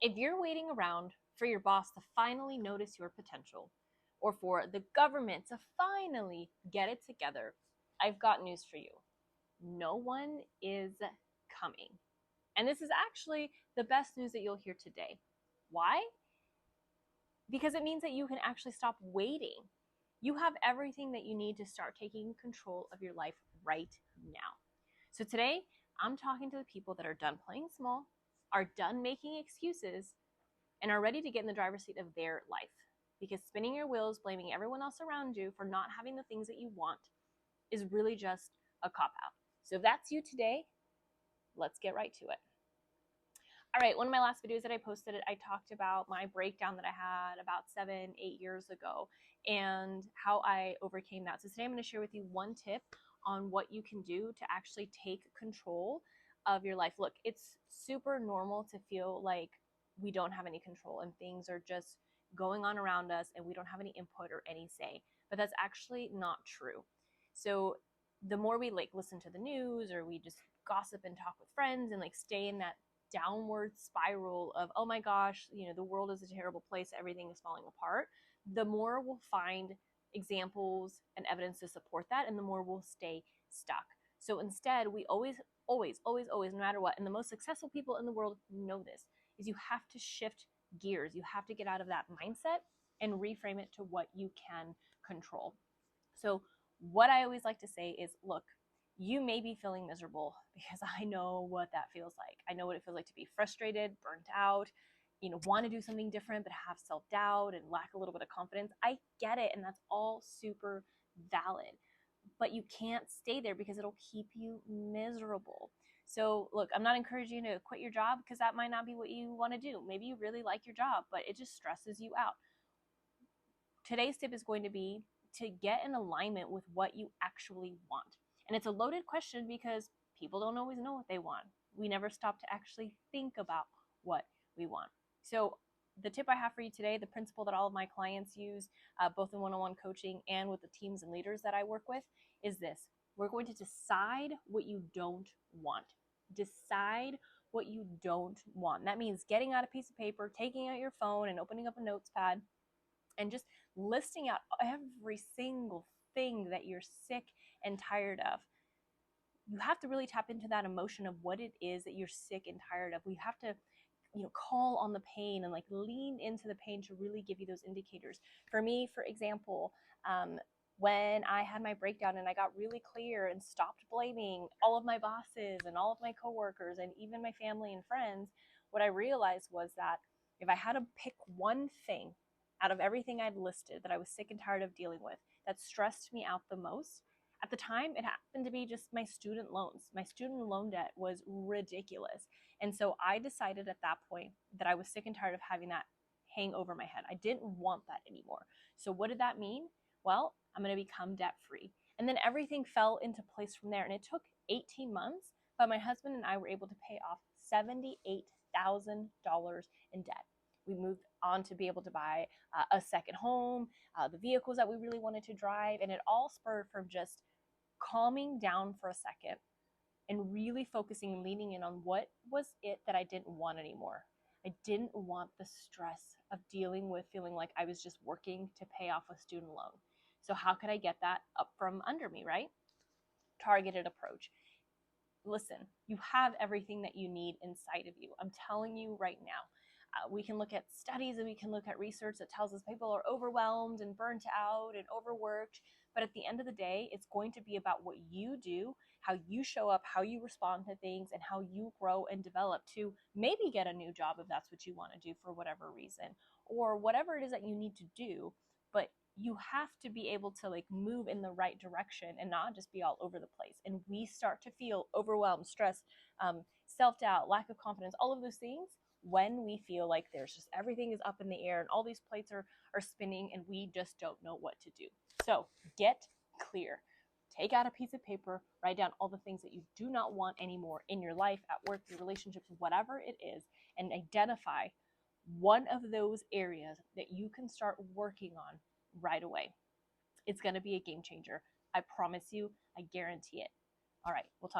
If you're waiting around for your boss to finally notice your potential, or for the government to finally get it together, I've got news for you. No one is coming. And this is actually the best news that you'll hear today. Why? Because it means that you can actually stop waiting. You have everything that you need to start taking control of your life right now. So today, I'm talking to the people that are done playing small, are done making excuses, and are ready to get in the driver's seat of their life. Because spinning your wheels, blaming everyone else around you for not having the things that you want, is really just a cop out. So if that's you today, let's get right to it. All right, one of my last videos that I posted, I talked about my breakdown that I had about 7-8 years ago and how I overcame that. So today I'm going to share with you one tip on what you can do to actually take control of your life. Look, it's super normal to feel like we don't have any control and things are just going on around us and we don't have any input or any say, but that's actually not true. So the more we listen to the news or we just gossip and talk with friends and stay in that downward spiral of, oh my gosh, the world is a terrible place, everything is falling apart, the more we'll find examples and evidence to support that, and the more we'll stay stuck. So instead, we always, no matter what, and the most successful people in the world know this, is you have to shift gears. You have to get out of that mindset and reframe it to what you can control. So what I always like to say is, look, you may be feeling miserable because I know what that feels like. I know what it feels like to be frustrated, burnt out, want to do something different, but have self-doubt and lack a little bit of confidence. I get it. And that's all super valid, but you can't stay there because it'll keep you miserable. So look, I'm not encouraging you to quit your job because that might not be what you want to do. Maybe you really like your job, but it just stresses you out. Today's tip is going to be to get in alignment with what you actually want. And it's a loaded question because people don't always know what they want. We never stop to actually think about what we want. So the tip I have for you today, the principle that all of my clients use, both in one-on-one coaching and with the teams and leaders that I work with, is this. We're going to decide what you don't want. Decide what you don't want. That means getting out a piece of paper, taking out your phone and opening up a notes pad and just listing out every single thing that you're sick and tired of. You have to really tap into that emotion of what it is that you're sick and tired of. We have to call on the pain and lean into the pain to really give you those indicators. For me, for example, when I had my breakdown and I got really clear and stopped blaming all of my bosses and all of my coworkers and even my family and friends, what I realized was that if I had to pick one thing out of everything I'd listed that I was sick and tired of dealing with, that stressed me out the most, at the time, it happened to be just my student loans. My student loan debt was ridiculous. And so I decided at that point that I was sick and tired of having that hang over my head. I didn't want that anymore. So what did that mean? Well, I'm going to become debt free. And then everything fell into place from there. And it took 18 months, but my husband and I were able to pay off $78,000 in debt. We moved on to be able to buy a second home, the vehicles that we really wanted to drive. And it all spurred from just calming down for a second and really focusing and leaning in on what was it that I didn't want anymore. I didn't want the stress of dealing with feeling like I was just working to pay off a student loan. So how could I get that up from under me, right? Targeted approach. Listen, you have everything that you need inside of you. I'm telling you right now. We can look at studies and we can look at research that tells us people are overwhelmed and burnt out and overworked. But at the end of the day, it's going to be about what you do, how you show up, how you respond to things, and how you grow and develop to maybe get a new job if that's what you want to do for whatever reason, or whatever it is that you need to do. But you have to be able to move in the right direction and not just be all over the place. And we start to feel overwhelmed, stressed, self-doubt, lack of confidence, all of those things when we feel like there's just everything is up in the air and all these plates are spinning and we just don't know what to do. So get clear. Take out a piece of paper, write down all the things that you do not want anymore in your life, at work, your relationships, whatever it is, and identify one of those areas that you can start working on right away. It's going to be a game changer. I promise you, I guarantee it. All right, we'll talk